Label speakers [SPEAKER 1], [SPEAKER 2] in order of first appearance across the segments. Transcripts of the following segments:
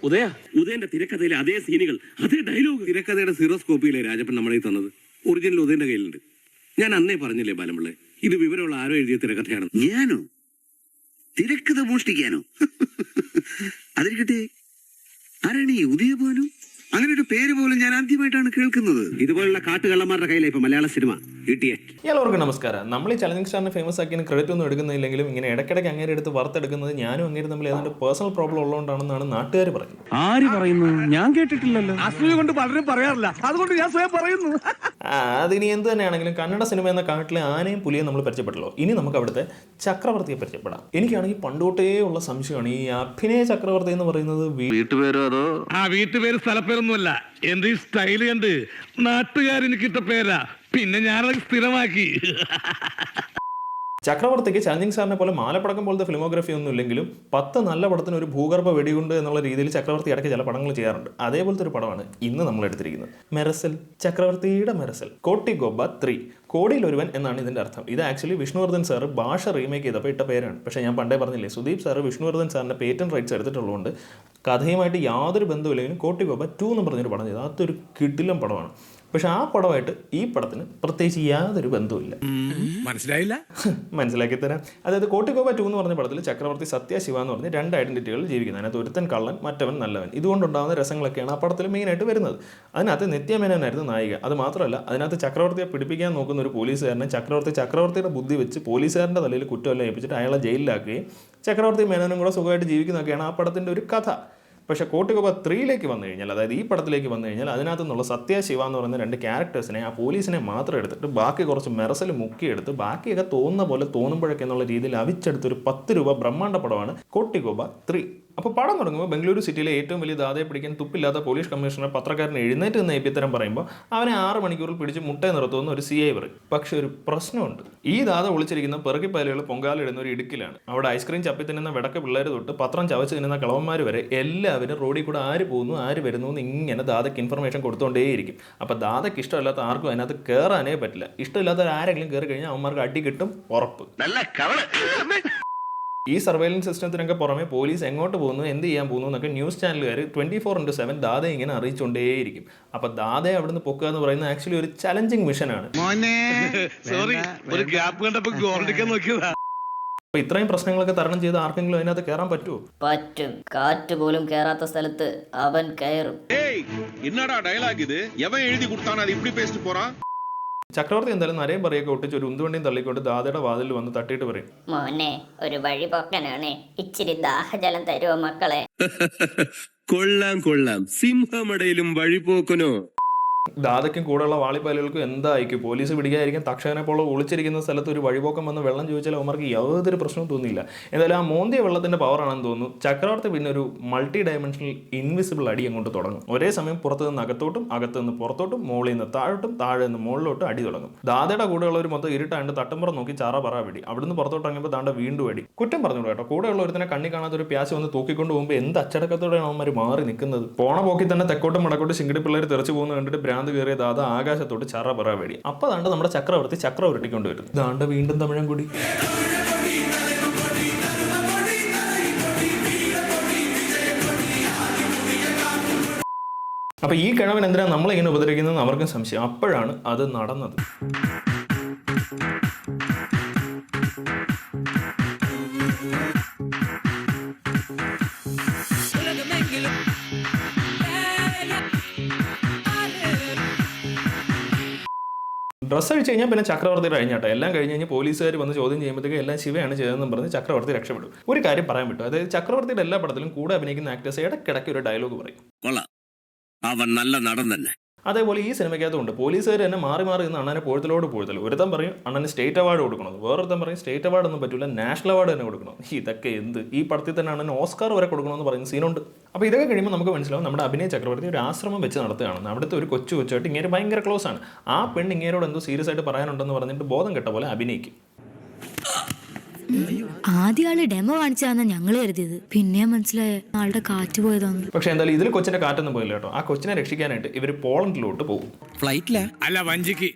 [SPEAKER 1] ഉദയന്റെ തിരക്കഥയിലെ അതേ സീനുകൾ, അതേ ഡയലോഗ്.
[SPEAKER 2] തിരക്കഥയുടെ സീറോസ്കോപ്പിയിലെ രാജപ്പൻ നമ്മളെ തന്നത് ഒറിജിനൽ ഉദയന്റെ കയ്യിലുണ്ട്. ഞാൻ അന്നേ പറഞ്ഞില്ലേ ബാലമ്പിള്ളേ, ഇത് വിവരമുള്ള ആരോ എഴുതിയ തിരക്കഥയാണ്.
[SPEAKER 3] ഞാനോ തിരക്കഥ മോഷ്ടിക്കാനോ? അതിരിക്കട്ടെ, ആരാണ് ഈ ഉദയഭാനു? അങ്ങനെ ഒരു പേര് പോലും ഞാൻ ആദ്യമായിട്ടാണ് കേൾക്കുന്നത്.
[SPEAKER 2] ഇതുപോലുള്ള കാട്ടുകള്ളന്മാരുടെ കയ്യിലെ ഇപ്പൊ മലയാള സിനിമ കിട്ടിയേ.
[SPEAKER 4] എല്ലാവർക്കും നമസ്കാരം. നമ്മൾ ഈ ചലഞ്ചിങ് സ്റ്റാറിനെ ഫേമസ് ആക്കിയ ക്രെഡിറ്റ് ഒന്നും എടുക്കുന്നില്ലെങ്കിലും ഇങ്ങനെ ഇടയ്ക്കിടയ്ക്ക് അങ്ങേരെ എടുത്ത് വറുത്തെടുക്കുന്നത് ഞാനും അങ്ങേരും തമ്മിൽ ഏതാണ്ട് പേഴ്സണൽ പ്രോബ്ലം ഉള്ളതുകൊണ്ടാണെന്നാണ് നാട്ടുകാർ പറയുന്നത്.
[SPEAKER 5] ആര് പറയുന്നു? ഞാൻ കേട്ടിട്ടില്ലല്ലോ. അസൂയ കൊണ്ട് പലരും പറയാറില്ല, അതുകൊണ്ട് ഞാൻ സ്വയം പറയുന്നു.
[SPEAKER 4] അതിനി എന്ത് തന്നെയാണെങ്കിലും കന്നഡ സിനിമ എന്ന കാട്ടിലെ ആനയും പുലിയും നമ്മൾ പരിചയപ്പെട്ടല്ലോ. ഇനി നമുക്ക് അവിടുത്തെ ചക്രവർത്തിയെ പരിചയപ്പെടാം. എനിക്കാണെങ്കിൽ പണ്ടോട്ടേ ഉള്ള സംശയമാണ് ഈ അഭിനയ ചക്രവർത്തി എന്ന് പറയുന്നത്
[SPEAKER 3] വീട്ടുപേരോ അതോ?
[SPEAKER 5] വീട്ടുപേര് സ്ഥലപ്പേരൊന്നുമല്ല, എന്റെ ഈ സ്റ്റൈല് കണ്ട് നാട്ടുകാരെനിക്ക് ഇട്ട പേരാ, പിന്നെ ഞാനത് സ്ഥിരമാക്കി.
[SPEAKER 4] ചക്രവർത്തിക്ക് ചലഞ്ചിങ് സ്റ്റാറിനെ പോലെ മാലപ്പടക്കം പോലത്തെ ഫിലിമോഗ്രഫി ഒന്നും ഇല്ലെങ്കിലും 10 നല്ല പടത്തിന് ഒരു ഭൂഗർഭ വെടിയുണ്ട് എന്നുള്ള രീതിയിൽ ചക്രവർത്തി ഇടയ്ക്ക് ചില പടങ്ങൾ ചെയ്യാറുണ്ട്. അതേപോലത്തെ ഒരു പടമാണ് ഇന്ന് നമ്മൾ എടുത്തിരിക്കുന്നത്. മെറസൽ, ചക്രവർത്തിയുടെ മെറസൽ. കോട്ടിഗോബ 3, കോടിയിൽ ഒരുവൻ എന്നാണ് ഇതിന്റെ അർത്ഥം. ഇത് ആക്ച്വലി വിഷ്ണുവർദ്ധൻ സാർ ഭാഷ റീമേക്ക് ചെയ്തപ്പോൾ ഇട്ട പേരാണ്. പക്ഷേ ഞാൻ പണ്ടേ പറഞ്ഞില്ലേ, സുദീപ് സാർ വിഷ്ണുവർദ്ധൻ സാറിന്റെ പേറ്റന്റ് റൈറ്റ്സ് എടുത്തിട്ടുള്ളതുകൊണ്ട് കഥയുമായിട്ട് യാതൊരു ബന്ധമില്ലെങ്കിലും കോട്ടിഗോബ 2 എന്ന് പറഞ്ഞൊരു പടം ചെയ്തു. അതൊരു കിടിലം പടമാണ്. പക്ഷെ ആ പടമായിട്ട് ഈ പടത്തിന് പ്രത്യേകിച്ച് യാതൊരു ബന്ധവുമില്ല.
[SPEAKER 5] മനസ്സിലായില്ല?
[SPEAKER 4] മനസ്സിലാക്കി തരാം. അതായത് കോട്ടിഗോബ 2 എന്ന് പറഞ്ഞ പടത്തിൽ ചക്രവർത്തി സത്യ ശിവ എന്ന് പറഞ്ഞ് 2 ഐഡന്റിറ്റികൾ ജീവിക്കുന്നത്. അതിനകത്ത് ഒരുത്തൻ കള്ളൻ, മറ്റവൻ നല്ലവൻ. ഇതുകൊണ്ടുണ്ടാകുന്ന രസങ്ങളൊക്കെയാണ് ആ പടത്തിൽ മെയിനായിട്ട് വരുന്നത്. അതിനകത്ത് നിത്യമേനോനായിരുന്നു നായിക. അത് മാത്രമല്ല, അതിനകത്ത് ചക്രവർത്തിയെ പിടിപ്പിക്കാൻ നോക്കുന്ന ഒരു പോലീസുകാരനെ ചക്രവർത്തിയുടെ ബുദ്ധി വെച്ച് പോലീസുകാരൻ്റെ തലയിൽ കുറ്റമെല്ലാം ഏൽപ്പിച്ചിട്ട് അയാളെ ജയിലിലാക്കുകയും ചക്രവർത്തി മേനോനും കൂടെ സുഖമായിട്ട് ജീവിക്കുന്നതൊക്കെയാണ് ആ പടത്തിൻ്റെ ഒരു കഥ. പക്ഷേ കോട്ടിഗോബ 3ലേക്ക് വന്നു കഴിഞ്ഞാൽ, അതായത് ഈ പടത്തിലേക്ക് വന്നു കഴിഞ്ഞാൽ, അതിനകത്തു നിന്നുള്ള സത്യ ശിവ എന്ന് പറയുന്ന 2 ക്യാരക്ടേഴ്സിനെ, ആ പോലീസിനെ മാത്രം എടുത്തിട്ട് ബാക്കി കുറച്ച് മെറസൽ മുക്കിയെടുത്ത് ബാക്കിയൊക്കെ തോന്നുന്ന പോലെ തോന്നുമ്പോഴൊക്കെ എന്നുള്ള രീതിയിൽ അവിച്ചെടുത്തൊരു 10 രൂപ ബ്രഹ്മാണ്ഡ പടമാണ് കോട്ടിഗോബ 3. അപ്പോൾ പടം തുടങ്ങുമ്പോൾ ബംഗളൂരു സിറ്റിയിലെ ഏറ്റവും വലിയ ദാതയെ പിടിക്കാൻ തുപ്പില്ലാത്ത പോലീസ് കമ്മീഷണർ പത്രക്കാരനെ എഴുന്നേറ്റ് നിന്ന് ഏപ്പിത്തരം പറയുമ്പോൾ അവനെ 6 മണിക്കൂറിൽ പിടിച്ച് മുട്ടയെ നിർത്തുമെന്ന് ഒരു CI പറയും. പക്ഷെ ഒരു പ്രശ്നമുണ്ട്. ഈ ദാത ഒളിച്ചിരിക്കുന്ന പെറുകിപ്പയലുകൾ പൊങ്കാലിടുന്ന ഒരു ഇടുക്കിലാണ്. അവിടെ ഐസ്ക്രീം ചപ്പി തിന്നുന്ന വിടക്ക് പിള്ളേർ തൊട്ട് പത്രം ചവച്ച് തിന്നുന്ന കളവന്മാർ വരെ എല്ലാവരും റോഡിൽ കൂടെ ആര് പോകുന്നു ആര് വരുന്നു എന്ന് ഇങ്ങനെ ദാതയ്ക്ക് ഇൻഫർമേഷൻ കൊടുത്തുകൊണ്ടേയിരിക്കും. അപ്പോൾ ദാതയ്ക്ക് ഇഷ്ടമല്ലാത്ത ആർക്കും അതിനകത്ത് കയറാനേ പറ്റില്ല. ഇഷ്ടമില്ലാത്ത ആരെങ്കിലും കയറി കഴിഞ്ഞാൽ അവന്മാർക്ക് അടി കിട്ടും, ഉറപ്പ്. ഈ സർവൈലൻസ് സിസ്റ്റത്തിനൊക്കെ പുറമെ പോലീസ് എങ്ങോട്ട് പോകുന്നു, എന്ത് ചെയ്യാൻ പോകുന്നു എന്നൊക്കെ ന്യൂസ് ചാനലുകാർ 24/7 ദാതയെ ഇങ്ങനെ അറിയിച്ചുകൊണ്ടേയിരിക്കും. അപ്പോൾ ദാതയെ അവിടുന്ന് പൊക്കുക എന്ന് പറയുന്നത് ആക്ച്വലി ഒരു ചലഞ്ചിങ് മിഷനാണ്.
[SPEAKER 5] സോറി, ഒരു ഗ്യാപ്പ് കണ്ടപ്പോ ഗോൾഡിക്കാൻ നോക്കിയതാ.
[SPEAKER 4] അപ്പോൾ ഇത്രയും പ്രശ്നങ്ങളൊക്കെ തരണം ചെയ്ത് ആർക്കെങ്കിലും അതിനകത്ത് കയറാൻ പറ്റുമോ?
[SPEAKER 6] പറ്റും. കാറ്റ് പോലും കയറാത്ത സ്ഥലത്ത് അവൻ കയറും.
[SPEAKER 7] என்னடா டயலாக் இது? எவன் எழுதி கொடுத்தானே அது இப்படி பேசிட்டு போறான்?
[SPEAKER 4] ചക്രവർത്തി എന്തായാലും നരയും പറയൊക്കെ ഒട്ടിച്ച് ഒരു ഉന്തുവണ്ടിയും തള്ളിക്കൊണ്ട് ദാദയുടെ വാതിൽ വന്ന് തട്ടിയിട്ട് പറയും,
[SPEAKER 6] മോനെ ഒരു വഴിപോക്കനാണ്, ഇച്ചിരി ദാഹജലം തരുമോ മക്കളെ?
[SPEAKER 2] കൊള്ളാം കൊള്ളാം, സിംഹമടയിലും വഴിപോക്കനോ.
[SPEAKER 4] ദാദയ്ക്കും കൂടെയുള്ള വാളിപ്പാലുകൾക്കും എന്തായിരിക്കും, പോലീസ് പിടിക്കാതിരിക്കാൻ തക്ഷകനെ പോലെ ഒളിച്ചിരിക്കുന്ന സ്ഥലത്ത് ഒരു വഴിപോക്കം വന്ന് വെള്ളം ചോദിച്ചാൽ അവർക്ക് യാതൊരു പ്രശ്നവും തോന്നിയില്ല. എന്തായാലും ആ മോന്തിയ വെള്ളത്തിന്റെ പവറാണെന്ന് തോന്നുന്നു. ചക്രവർത്തി പിന്നെ ഒരു മൾട്ടി ഡയമെൻഷണൽ ഇൻവിസിബിൾ അടി അങ്ങോട്ട് തുടങ്ങും. ഒരേ സമയം പുറത്തു നിന്ന് അകത്തോട്ടും അകത്ത് നിന്ന് പുറത്തോട്ടും മുകളിൽ നിന്ന് താഴോട്ടും താഴെ നിന്ന് മുകളിലോട്ടും അടി തുടങ്ങും. ദാദയുടെ കൂടെയുള്ള ഒരു മൊത്തം ഇരുട്ടാണ്ട് തട്ടുമ്പുറം നോക്കി ചാറ പറ വെടി. അവിടുന്ന് പുറത്തോട്ട് ഇറങ്ങിയപ്പോൾ താണ്ട വീണ്ടും അടി. കുറ്റം പറഞ്ഞോളൂ കേട്ടോ, കൂടെയുള്ള ഒരുത്തിനെ കണ്ണി കാണാത്ത ഒരു പ്യാസ് വന്ന് തൂക്കിക്കൊണ്ട് പോകുമ്പോൾ എന്ത് അച്ചടക്കത്തോടെയാണ് അവന്മാർ മാറി നിൽക്കുന്നത്. പോണ പോക്കി തന്നെ തെക്കോട്ടും വടക്കോട്ടും ശിങ്കിടി പിള്ളേർ തെറിച്ചു പോകുന്ന കണ്ടിട്ട് ഭ്രാന്ത് കയറിയ ദാദ ആകാശത്തോട്ട് ചറ പറ വേടി. അപ്പൊ ദാണ്ട് നമ്മുടെ ചക്രവർത്തി ചക്ര ഉരുട്ടിക്കൊണ്ട് വരും. ദാണ്ട വീണ്ടും തമിഴൻ കൂടി. അപ്പൊ ഈ കിഴവൻ എന്തിനാ നമ്മളിങ്ങനെ ഉപദ്രവിക്കുന്നത് അവർക്കും സംശയം. അപ്പോഴാണ് അത് നടന്നത്. ഡ്രസ്സ് അഴിച്ച് കഴിഞ്ഞാൽ പിന്നെ ചക്രവർത്തി കഴിഞ്ഞാട്ടോ. എല്ലാം കഴിഞ്ഞ് കഴിഞ്ഞ് പോലീസുകാർ വന്ന് ചോദ്യം ചെയ്യുമ്പോഴത്തേക്ക് എല്ലാം ശിവയാണ് ചെയ്തതെന്നും പറഞ്ഞ് ചക്രവർത്തി രക്ഷപ്പെടും. ഒരു കാര്യം പറയാൻ പറ്റും, അതായത് ചക്രവർത്തിയുടെ എല്ലാ പടത്തിലും കൂടെ അഭിനയിക്കുന്ന ആക്ടേഴ്സ് ഇടയ്ക്കിടയ്ക്ക് ഒരു ഡയലോഗ് പറയും.
[SPEAKER 2] അവൻ നല്ല നടൻ തന്നെ.
[SPEAKER 4] അതേപോലെ ഈ സിനിമയ്ക്കകത്തുണ്ട് പോലീസുകാർ തന്നെ മാറി മാറി നിന്ന് അണ്ണനെ പോഴത്തിലോട് പോഴത്തൽ. ഒരുത്തൻ പറയും അണ്ണന് സ്റ്റേറ്റ് അവാർഡ് കൊടുക്കണം, വേറൊരുത്തൻ പറയും സ്റ്റേറ്റ് അവാർഡ് ഒന്നും പറ്റില്ല, നാഷണൽ അവാർഡ് തന്നെ കൊടുക്കണം. ഇതൊക്കെ എന്ത്? ഈ പടത്തിൽ തന്നെ അണ്ണന് ഓസ്കാർ വരെ കൊടുക്കണമെന്ന് പറയുന്ന സീനുണ്ട്. അപ്പോൾ ഇതൊക്കെ കഴിയുമ്പോൾ നമുക്ക് മനസ്സിലാവും നമ്മുടെ അഭിനയ ചക്രവർത്തി ഒരു ആശ്രമം വെച്ച് നടത്തുകയാണെന്ന്. അവിടുത്തെ ഒരു കൊച്ചുമായിട്ട് ഇങ്ങനെ ഭയങ്കര ക്ലോസ് ആണ്. ആ പെണ്ണ് ഇങ്ങേരോട് എന്തോ സീരിയസ് ആയിട്ട് പറയാനുണ്ടെന്ന് പറഞ്ഞിട്ട് ബോധം കെട്ട പോലെ അഭിനയിക്കും.
[SPEAKER 8] ആദ്യ ആള് ഡെമോ കാണിച്ചാന്ന ഞങ്ങള് കരുതിയത്, പിന്നെ മനസ്സിലായ ആളുടെ കാറ്റ് പോയതാണ്.
[SPEAKER 4] പക്ഷെ എന്തായാലും ഇതിൽ കൊച്ചിന്റെ കാറ്റൊന്നും പോയില്ല കേട്ടോ. ആ കൊച്ചിനെ രക്ഷിക്കാനായിട്ട് ഇവർ പോളണ്ടിലോട്ട് പോകും.
[SPEAKER 2] ഫ്ലൈറ്റിലാ?
[SPEAKER 5] അല്ല, വഞ്ചിക്ക്.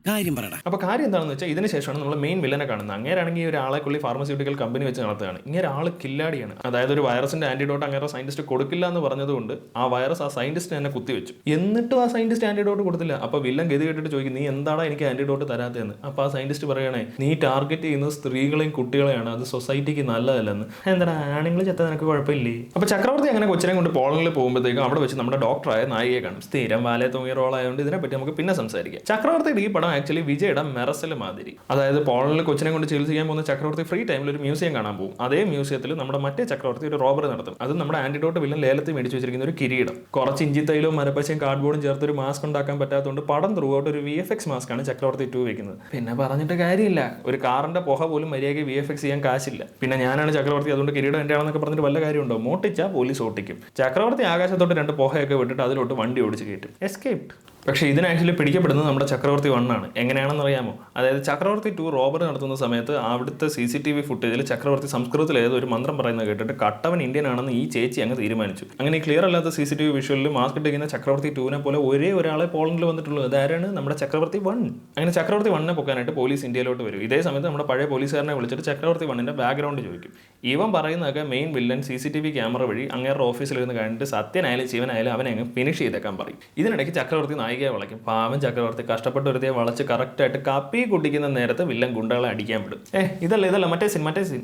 [SPEAKER 2] കാര്യം പറയടാ.
[SPEAKER 4] അപ്പോൾ കാര്യം എന്താണെന്ന് വെച്ചാൽ ഇതിന് ശേഷമാണ് നമ്മൾ മെയിൻ വില്ലനെ കാണുന്നത്. അങ്ങേരാണെങ്കിൽ ഈ ഒരാളെക്കുള്ളി ഫാർമസ്യൂട്ടിക്കൽ കമ്പനി വെച്ച് നടത്തുകയാണ്. ഇങ്ങനെ ആൾ കില്ലാടിയാണ്. അതായത് ഒരു വൈറസിന്റെ ആന്റിഡോട്ട് അങ്ങനെ സയന്റിസ്റ്റ് കൊടുക്കില്ല എന്ന് പറഞ്ഞതുകൊണ്ട് ആ വൈറസ് ആ സയന്റിസ്റ്റ് തന്നെ കുത്തിവെച്ചു. എന്നിട്ടും ആ സയന്റിസ്റ്റ് ആന്റിഡോട്ട് കൊടുത്തില്ല. അപ്പോൾ വില്ലൻ ഗതി കേട്ടിട്ട് ചോദിക്കും, നീ എന്താണ് എനിക്ക് ആന്റിഡോട്ട് തരാത്തതെന്ന്. അപ്പോൾ ആ സയന്റിസ്റ്റ് പറയണേ, നീ ടാർഗറ്റ് ചെയ്യുന്നത് സ്ത്രീകളെയും കുട്ടികളെയാണ്, അത് സൊസൈറ്റിക്ക് നല്ലതല്ലെന്ന്. എന്താ ആണുങ്ങൾ ചത്ത നിനക്ക് കുഴപ്പമില്ലേ? അപ്പോൾ ചക്രവർത്തി അങ്ങനെ കൊച്ചിനെ കൊണ്ട് പോളണ്ടിൽ പോകുമ്പോഴത്തേക്കും അവിടെ വെച്ച് നമ്മുടെ ഡോക്ടറായ നായികയെ കാണും. സ്ഥിരം വാലേ തൂങ്ങിയ റോളായതുകൊണ്ട് ഇതിനെപ്പറ്റി നമുക്ക് പിന്നെ സംസാരിക്കാം. ചക്രവർത്തിയുടെ ഈ പടം ആക്ച്വലി വിജയുടെ മെറസൽ മാതിരി. അതായത് പോളണ്ടിൽ കൊച്ചിനെ കൊണ്ട് ചികിത്സിക്കാൻ പോകുന്ന ചക്രവർത്തി ഫ്രീ ടൈമിൽ ഒരു മ്യൂസിയം കാണാൻ പോകും. അതേ മ്യൂസിയത്തിൽ നമ്മുടെ മറ്റേ ചക്രവർത്തി ഒരു റോബറി നടത്തും. അത് നമ്മുടെ ആന്റിഡോട്ട് വില്ലൻ ലേലത്തിൽ മേടിച്ചു വെച്ചിരിക്കുന്ന ഒരു കിരീടം. കുറച്ച് ഇഞ്ചി തൈലവും മരപ്പശയും കാർഡ്ബോർഡും ചേർത്ത് ഒരു മാസ്ക് ഉണ്ടാക്കാൻ പറ്റാത്തതുകൊണ്ട് പടം ത്രൂ ഔട്ട് ഒരു VFX മാസ്ക് ആണ് ചക്രവർത്തി 2 വെക്കുന്നത്. പിന്നെ പറഞ്ഞിട്ട് കാര്യമില്ല, ഒരു കാറിന്റെ പുക പോലും മര്യാദയ്ക്ക് VFX ചെയ്യാൻ കാശില്ല. പിന്നെ ഞാനാണ് ചക്രവർത്തി, അതുകൊണ്ട് കിരീടം എൻ്റെ ആണെന്നൊക്കെ പറഞ്ഞിട്ട് വല്ല കാര്യമുണ്ടോ? മോട്ടിച്ചാൽ പോലീസ് ഓട്ടിക്കും. ചക്രവർത്തി ആകാശത്തോട്ട് 2 പുകയൊക്കെ വിട്ടിട്ട് അതിലോട്ട് വണ്ടി ഓടിച്ച് കയറ്റും. എസ്കേപ്ഡ്. പക്ഷേ ഇതിന് ആക്ച്വലി പിടിക്കപ്പെടുന്നത് നമ്മുടെ ചക്രവർത്തി 1 ആണ്. എങ്ങനെയാണെന്ന് അറിയാമോ? അതായത് ചക്രവർത്തി 2 റോബറി നടത്തുന്ന സമയത്ത് അവിടുത്തെ CCTV ഫുട്ടേജിൽ ചക്രവർത്തി സംസ്കൃതത്തിൽ ഏതോ ഒരു മന്ത്രം പറയുന്നത് കേട്ടിട്ട് കട്ടവൻ ഇന്ത്യൻ ആണെന്ന് ഈ ചേച്ചി അങ്ങ് തീരുമാനിച്ചു. അങ്ങനെ ക്ലിയർ അല്ലാത്ത CCTV വിഷ്വലിൽ മാസ്ക് ഇട്ടിരിക്കുന്ന ചക്രവർത്തി 2 പോലെ ഒരേ ഒരാളെ പോളണ്ടിൽ വന്നിട്ടുള്ളൂ. അതാരാണ്? നമ്മുടെ ചക്രവർത്തി 1. അങ്ങനെ ചക്രവർത്തി 1 പൊക്കാനായിട്ട് പോലീസ് ഇന്ത്യയിലോട്ട് വരും. ഇതേ സമയത്ത് നമ്മുടെ പഴയ പോലീസുകാരനെ വിളിച്ചിട്ട് ചക്രവർത്തി 1 ബാക്ക്ഗ്രൗണ്ട് ചോദിക്കും. ഇവൻ പറയുന്നതൊക്കെ മെയിൻ വില്ലൻ CCTV ക്യാമറ വഴി അങ്ങേരുടെ ഓഫീസിലിരുന്ന് കണ്ടിട്ട് സത്യനായാലും ശിവനായാലും അവനെ അങ്ങ് ഫിനിഷ് ചെയ്തേക്കാൻ പറയും. ഇതിനിടയ്ക്ക് ചക്രവർത്തി നായികയെ വളയ്ക്കും. പാവം ചക്രവർത്തി കഷ്ടപ്പെട്ട് ഒരുത്തിയെ വളച്ച് കറക്റ്റായിട്ട് കാപ്പി കുടിക്കുന്ന നേരത്തെ വില്ലൻ ഗുണ്ടകളെ അടിക്കാൻ വിടും. ഇതല്ല മറ്റേ സീൻ.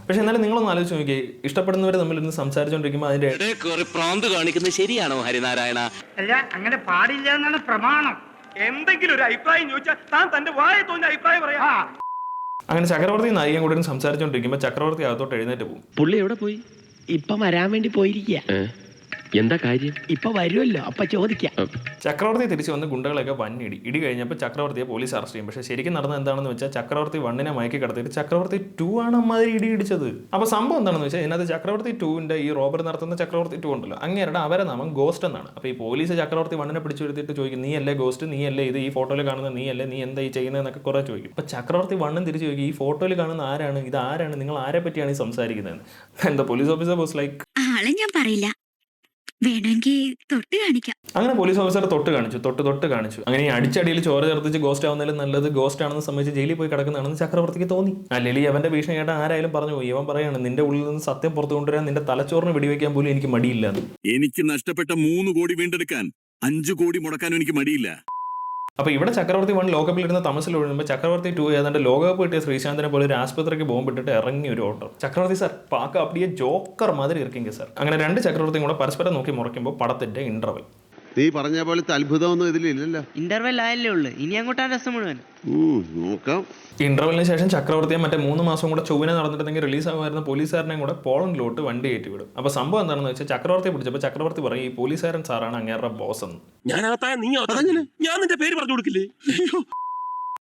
[SPEAKER 4] പക്ഷെ എന്നാലും നിങ്ങളൊന്ന് ആലോചിച്ച് നോക്കി, ഇഷ്ടപ്പെടുന്നവർ തമ്മിൽ ഇന്ന് സംസാരിച്ചുകൊണ്ടിരിക്കുമ്പോൾ അതിന്റെ
[SPEAKER 1] പ്രാന്ത് കാണിക്കുന്നത് ശരിയാണോ ഹരിനാരായണ?
[SPEAKER 9] അല്ല, അങ്ങനെ പാടില്ല എന്നാണ് പ്രമാണം.
[SPEAKER 1] എന്തെങ്കിലും ഒരു അഭിപ്രായം ചോദിച്ചാൽ താൻ തന്റെ വായ തോന്നിയ അഭിപ്രായം പറയാ.
[SPEAKER 4] അങ്ങനെ ചക്രവർത്തി നായികയും കൂടെ സംസാരിച്ചുകൊണ്ടിരിക്കുമ്പോൾ ചക്രവർത്തി അകത്തോട്ട് എഴുന്നേറ്റ് പോകും.
[SPEAKER 1] പുള്ളി എവിടെ പോയി?
[SPEAKER 9] ഇപ്പൊ വരാൻ വേണ്ടി പോയിരിക്കുക.
[SPEAKER 1] എന്താ കാര്യം?
[SPEAKER 9] ഇപ്പൊ വരുമല്ലോ, അപ്പൊ ചോദിക്കാം.
[SPEAKER 4] ചക്രവർത്തി തിരിച്ചു വന്ന് ഗുണ്ടകളൊക്കെ ഇടി കഴിഞ്ഞപ്പോൾ ചക്രവർത്തിയെ പോലീസ് അറസ്റ്റ് ചെയ്യും. പക്ഷേ ശരിക്കും നടന്നത് എന്താണെന്ന് വെച്ചാൽ ചക്രവർത്തി 1 മയക്കി കിടത്തിയിട്ട് ചക്രവർത്തി 2 ആണ് അമ്മാതിരി ഇടിച്ചത്. അപ്പോൾ സംഭവം എന്താണെന്ന് വെച്ചാൽ ഇതിനകത്ത് ചക്രവർത്തി 2 ഈ റോബറി നടത്തുന്ന ചക്രവർത്തി 2 ഉണ്ടല്ലോ, അങ്ങേരുടെ അവരെ നാമം ഗോസ്റ്റ് എന്നാണ്. അപ്പോൾ ഈ പോലീസ് ചക്രവർത്തി 1 പിടിച്ചു വരുത്തിയിട്ട് ചോദിക്കും, നീ അല്ലേ ഗോസ്റ്റ്? നീ അല്ലേ ഇത്? ഈ ഫോട്ടോയിൽ കാണുന്ന നീ അല്ലേ? നീ എന്താ ഈ ചെയ്യുന്നതെന്നൊക്കെ കുറേ ചോദിക്കും. അപ്പോൾ ചക്രവർത്തി 1 തിരിച്ചു ചോദിക്കും, ഈ ഫോട്ടോയിൽ കാണുന്ന ആരാണ്? ഇത് ആരാണ്? നിങ്ങൾ ആരെ പറ്റിയാണ് ഈ സംസാരിക്കുന്നത്? എന്താ പോലീസ് ഓഫീസർ വാസ് ലൈക്ക്,
[SPEAKER 8] ആളെ ഞാൻ പറയില്ല, വേണമെങ്കിൽ തൊട്ട് കാണിക്കാം.
[SPEAKER 4] അങ്ങനെ പോലീസ് ഓഫീസർ തൊട്ട് കാണിച്ചു. അങ്ങനെ ഈ അടിച്ചടിയിൽ ചോര ചേർത്തിച്ച് ഗോസ്റ്റ് ആവുന്നതിലും നല്ലത് ഗോസ്റ്റ് ആണെന്ന് സംബന്ധിച്ച് ജയിലിൽ പോയി കിടക്കുന്നതാണെന്ന് ചക്രവർത്തിക്ക് തോന്നി. അല്ലെങ്കിൽ അവന്റെ ഭീഷണി കേട്ട ആരായാലും പറഞ്ഞു പോയി. ഇവൻ പറയാണ്, നിന്റെ ഉള്ളിൽ നിന്ന് സത്യം പുറത്തു കൊണ്ടുവരാൻ നിന്റെ തലച്ചോറിന് വെടിവെക്കാൻ പോലും എനിക്ക് മടിയില്ല.
[SPEAKER 7] എനിക്ക് നഷ്ടപ്പെട്ട 3 കോടി വീണ്ടെടുക്കാൻ 5 കോടി മുടക്കാനും എനിക്ക് മടിയില്ല.
[SPEAKER 4] അപ്പോൾ ഇവിടെ ചക്രവർത്തി 1 ലോകകപ്പിലിരുന്ന തമസിൽ ഒഴുകുമ്പോൾ ചക്രവർത്തി 2 ഏതാണ്ട് ലോകകപ്പ് കിട്ടിയ ശ്രീശാന്തിനെ പോലെ ഒരു ആസ്പത്രിക്ക് ബോംബിട്ടിട്ട് ഇറങ്ങി ഒരു ഓട്ടം. ചക്രവർത്തി സാർ പാക്ക അപ്പടിയെ ജോക്കർ മാതിരി ഇരിക്കെങ്കിൽ സാർ. അങ്ങനെ 2 ചക്രവർത്തിയും കൂടെ പരസ്പരം നോക്കി മുറയ്ക്കുമ്പോൾ പടത്തിന്റെ ഇന്റർവെൽ.
[SPEAKER 10] നീ പറഞ്ഞ പോലത്തെ അത്ഭുതമൊന്നും ഇതിലില്ലല്ലോ.
[SPEAKER 9] ഇന്റർവെൽ ആയല്ലേ ഉള്ളു, ഇനി അങ്ങോട്ടാ രസം മുഴുവൻ.
[SPEAKER 10] നോക്കാം.
[SPEAKER 4] ഇന്റർവെല്ലിന് ശേഷം ചക്രവർത്തിയെ മറ്റേ 3 മാസം കൂടെ ചൊവ്വനെ നടന്നിട്ടുണ്ടെങ്കിൽ റിലീസ് ആകുമായിരുന്ന പോലീസുകാരനെയും കൂടെ പോളണ്ടിലോട്ട് വണ്ടി കയറ്റി വിടും. അപ്പോൾ സംഭവം എന്താണെന്ന് വെച്ചാൽ ചക്രവർത്തി പിടിച്ചപ്പോൾ ചക്രവർത്തി പറയും, ഈ പോലീസുകാരൻ സാറാണ് അങ്ങേരുടെ ബോസ് എന്ന്.
[SPEAKER 1] ഞാൻ നിന്റെ പേര് പറഞ്ഞു കൊടുക്കില്ലേ?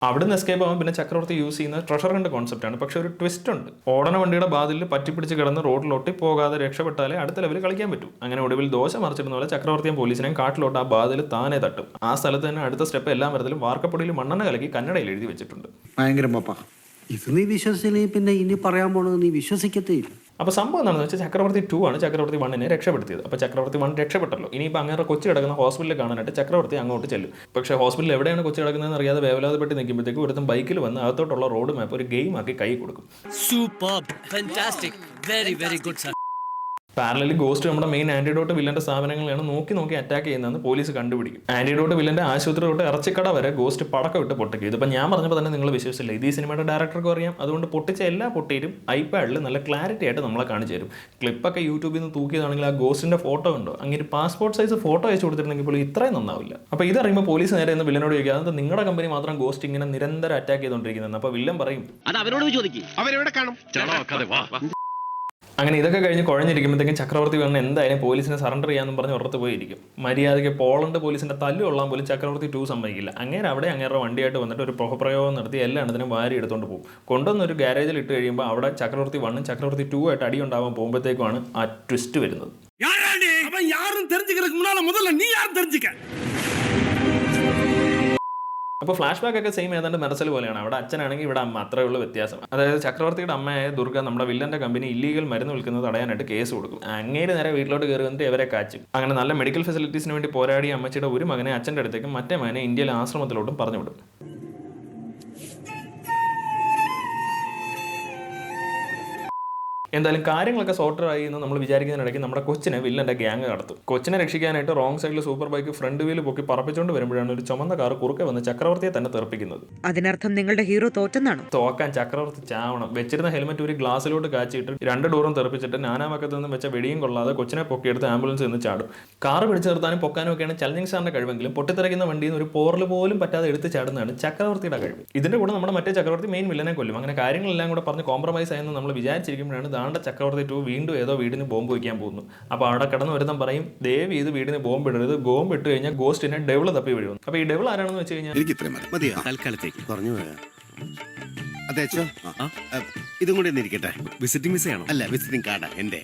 [SPEAKER 4] അവിടെ നിന്ന് എസ്കേപ്പ് ആവാൻ പിന്നെ ചക്രവർത്തി യൂസ് ചെയ്യുന്ന ട്രഷർ ഹണ്ട് കോൺസെപ്റ്റ് ആണ്. പക്ഷെ ഒരു ട്വിസ്റ്റ് ഉണ്ട്. ഓടണ വണ്ടിയുടെ ബാതിൽ പറ്റിപ്പിടിച്ച് കിടന്ന് റോഡിലൊട്ടി പോകാതെ രക്ഷപ്പെട്ടാലേ അടുത്ത ലെവലിൽ കളിക്കാൻ പറ്റൂ. അങ്ങനെ ഒടുവിൽ ദോശ മറിച്ചിരുന്ന പോലെ ചക്രവർത്തിയും പോലീസിനെയും കാട്ടിലോട്ട് ആ ബാതിൽ താനെ തട്ടും. ആ സ്ഥലത്ത് തന്നെ അടുത്ത സ്റ്റെപ്പ് എല്ലാ മരത്തിലും വാർക്കപ്പൊടിയിൽ മണ്ണെണ്ണ കലക്കി കന്നഡയിൽ എഴുതി വെച്ചിട്ടുണ്ട്.
[SPEAKER 3] ഭയങ്കര പപ്പ.
[SPEAKER 10] ഇത് നീ വിശ്വസിച്ചില്ലെങ്കിൽ പിന്നെ ഇനി പറയാൻ പോണത് നീ വിശ്വസിക്കത്തേ ഇല്ല.
[SPEAKER 4] അപ്പോൾ സംഭവം എന്താണെന്ന് വെച്ചാൽ ചക്രവർത്തി 2 ആണ് ചക്രവർത്തി 1 രക്ഷപ്പെടുത്തിയത്. അപ്പോൾ ചക്രവർത്തി 1 രക്ഷപ്പെട്ടല്ലോ. ഇനിയിപ്പോൾ അങ്ങനെ കൊച്ചി കിടക്കുന്ന ഹോസ്പിറ്റലിൽ കാണാനായിട്ട് ചക്രവർത്തി അങ്ങോട്ട് ചെല്ലും. പക്ഷേ ഹോസ്പിറ്റലിൽ എവിടെയാണ് കൊച്ചി കിടക്കുന്നതെന്ന് അറിയാതെ വേവലാതപ്പെട്ട് നിൽക്കുമ്പോഴത്തേക്കും ഒരുത്തം ബൈക്കിൽ വന്ന് അകത്തോട്ടുള്ള റോഡ് മാപ്പ് ഒരു ഗെയിം ആക്കി കൈ കൊടുക്കും. പാരലലി ഗോസ്റ്റ് നമ്മുടെ മെയിൻ ആന്റിഡോട്ട് വില്ലന്റെ സ്ഥാപനങ്ങളെയാണ് നോക്കി അറ്റാക്ക് ചെയ്യുന്നതെന്ന് പോലീസ് കണ്ടുപിടിക്കും. ആന്റിഡോട്ട് വില്ലന്റെ ആശുപത്രി തൊട്ട് ഇറച്ചിക്കട വരെ ഗോസ്റ്റ് പടക്കം ഇട്ട് പൊട്ടിക്കും. ഇതിപ്പോൾ ഞാൻ പറഞ്ഞപ്പോൾ തന്നെ നിങ്ങൾ വിശ്വസിച്ചില്ല. ഇത് ഈ സിനിമയുടെ ഡയറക്ടർക്കും അറിയാം. അതുകൊണ്ട് പൊട്ടിച്ച എല്ലാ പൊട്ടിയിലും ഐപാഡിൽ നല്ല ക്ലാരിറ്റി ആയിട്ട് നമ്മളെ കാണിച്ചു തരും. ക്ലിപ്പൊക്കെ യൂട്യൂബിൽ നിന്ന് തൂക്കിയതാണെങ്കിൽ ആ ഗോസ്റ്റിന്റെ ഫോട്ടോ ഉണ്ടോ, അങ്ങനെ പാസ്പോർട്ട് സൈസ് ഫോട്ടോ അയച്ചു കൊടുത്തിരുന്നെങ്കിൽ പോലും ഇത്രയും നന്നാവില്ല. അപ്പോൾ ഇതറിയുമ്പോൾ പോലീസ് നേരെ എന്ന് വില്ലനോട് ചോദിക്കുക, അതെന്താ നിങ്ങളുടെ കമ്പനി മാത്രം ഗോസ്റ്റ് ഇങ്ങനെ നിരന്തരം അറ്റാക്ക് ചെയ്തുകൊണ്ടിരിക്കുന്നത്? അപ്പോൾ വില്ലൻ പറയും,
[SPEAKER 1] അത് അവരോട് ചോദിക്കും, അവരെവിടെ കാണും.
[SPEAKER 4] അങ്ങനെ ഇതൊക്കെ കഴിഞ്ഞ് കുഴഞ്ഞിരിക്കുമ്പോഴത്തേക്കും ചക്രവർത്തി വന്ന് എന്തായാലും പോലീസിനെ സറണ്ടർ ചെയ്യാമെന്ന് പറഞ്ഞ് ഉറത്ത് പോയിരിക്കും. മര്യാദയ്ക്ക് പോളണ്ട് പോലീസിന്റെ തല്ല് കൊള്ളാൻ പോലും ചക്രവർത്തി 2 സമ്മതിക്കില്ല. അങ്ങനെ അങ്ങേരുടെ വണ്ടിയായിട്ട് വന്നിട്ട് ഒരു പ്രയോഗം നടത്തി എല്ലാ എണ്ണത്തിനും വാരി എടുത്തുകൊണ്ട് പോകും. കൊണ്ടുവന്ന് ഒരു ഗ്യാരേജിൽ ഇട്ട് കഴിയുമ്പോൾ അവിടെ ചക്രവർത്തി 1 ചക്രവർത്തി 2 ആയിട്ട് അടി ഉണ്ടാവാൻ പോകുമ്പോഴത്തേക്കുമാണ് ആ ട്വിസ്റ്റ് വരുന്നത്. അപ്പോൾ ഫ്ലാഷ് ബാക്ക് ഒക്കെ സെയിം ഏതാണ്ട് മെറസൽ പോലെയാണ്. അവിടെ അച്ഛനാണെങ്കിൽ ഇവിടെ അമ്മ, അത്രയേ ഉള്ളൂ വ്യത്യാസം. അതായത് ചക്രവർത്തിയുടെ അമ്മയായ ദുർഗ നമ്മുടെ വില്ലന്റെ കമ്പനി ഇല്ലീഗൽ മരുന്ന് വിൽക്കുന്നത് തടയാനായിട്ട് കേസ് കൊടുക്കും. അങ്ങേര് നേരെ വീട്ടിലോട്ട് കയറി വന്നിട്ട് ഇവരെ കാച്ചും. അങ്ങനെ നല്ല മെഡിക്കൽ ഫെസിലിറ്റീസിന് വേണ്ടി പോരാടിയ അമ്മച്ചിയുടെ ഒരു മകനെ അച്ഛൻ്റെ അടുത്തേക്കും മറ്റേ മകനെ ഇന്ത്യയിലെ ആശ്രമത്തിലോട്ടും പറഞ്ഞുവിടും. എന്തായാലും കാര്യങ്ങളൊക്കെ സോർട്ടർ ആയി എന്ന് നമ്മൾ വിചാരിക്കുന്നതിനിടയ്ക്ക് നമ്മുടെ കൊച്ചിനെ വില്ലന്റെ ഗ്യാങ് കടത്തും. കൊച്ചിനെ രക്ഷിക്കാനായിട്ട് റോങ് സൈഡിൽ സൂപ്പർ ബൈക്ക് ഫ്രണ്ട് വീല് പൊക്കി പറപ്പിച്ചുകൊണ്ട് വരുമ്പോഴാണ് ഒരു ചുമന്ന കാർ കുറുക്കെ വന്ന് ചക്രവർത്തിയെ തന്നെ തെറിപ്പിക്കുന്നത്.
[SPEAKER 11] അതിനർത്ഥം നിങ്ങളുടെ ഹീറോ തോറ്റെന്നാണോ?
[SPEAKER 4] തോക്കാൻ ചക്രവർത്തി ചാവണം. വെച്ചിരുന്ന ഹെൽമെറ്റ് ഒരു ഗ്ലാസ്സിലോട്ട് കാച്ചിട്ട് 2 ഡോറും തെറിപ്പിച്ചിട്ട് നാനാമക്കത്ത് നിന്ന് വെച്ച വെടിയും കൊള്ളാതെ കൊച്ചിനെ പൊക്കിയെടുത്ത് ആംബുലൻസ് നിന്ന് ചാടും. കാർ പിടിച്ചു നിർത്താനും പൊക്കാനും ഒക്കെയാണ് ചലഞ്ചിങ് സ്റ്റാറിന്റെ കഴിവെങ്കിലും പൊട്ടിത്തെറിക്കുന്ന വണ്ടിയിൽ നിന്ന് ഒരു പോറൽ പോലും പറ്റാതെ എടുത്ത് ചാടുന്നതാണ് ചക്രവർത്തിയുടെ കഴിവ്. ഇതിന്റെ കൂടെ നമ്മുടെ മറ്റേ ചക്രവർത്തി മെയിൻ വില്ലനെ കൊല്ലും. അങ്ങനെ കാര്യങ്ങളെല്ലാം കൂടെ പറഞ്ഞ് കോംപ്രമൈസ് ആയെന്ന് നമ്മൾ വിചാരിച്ചിരിക്കുമ്പോഴാണ് ദാണ്ട ചക്രവർത്തി 2 വീണ്ടും ഏതോ വീടിന് ബോംബ് വയ്ക്കാൻ പോകുന്നു. അപ്പോൾ അവിടെ കിടന്ന് ഒരുത്തം പറയും, ദേവി ഇത് വീടിന് ബോംബ് ഇടരുത്, ബോംബ് ഇട്ട് കഴിഞ്ഞാൽ ഗോസ്റ്റിനെ ഡെവിൾ തപ്പി വീഴും. അപ്പോൾ ഈ ഡെവിൾ ആരാണെന്ന് വെച്ച് കഴിഞ്ഞാൽ
[SPEAKER 3] എനിക്ക് ഇത്രയും മതിയോ തൽക്കാലത്തേക്ക് പറഞ്ഞു പോയാ അതെ അച്ഛോ ഇതും കൂടി ഇരിക്കട്ടെ.
[SPEAKER 7] വിസിറ്റിംഗ് വിസയാണോ?
[SPEAKER 3] അല്ല, വിസിറ്റിംഗ് കാർഡാ എന്റെ.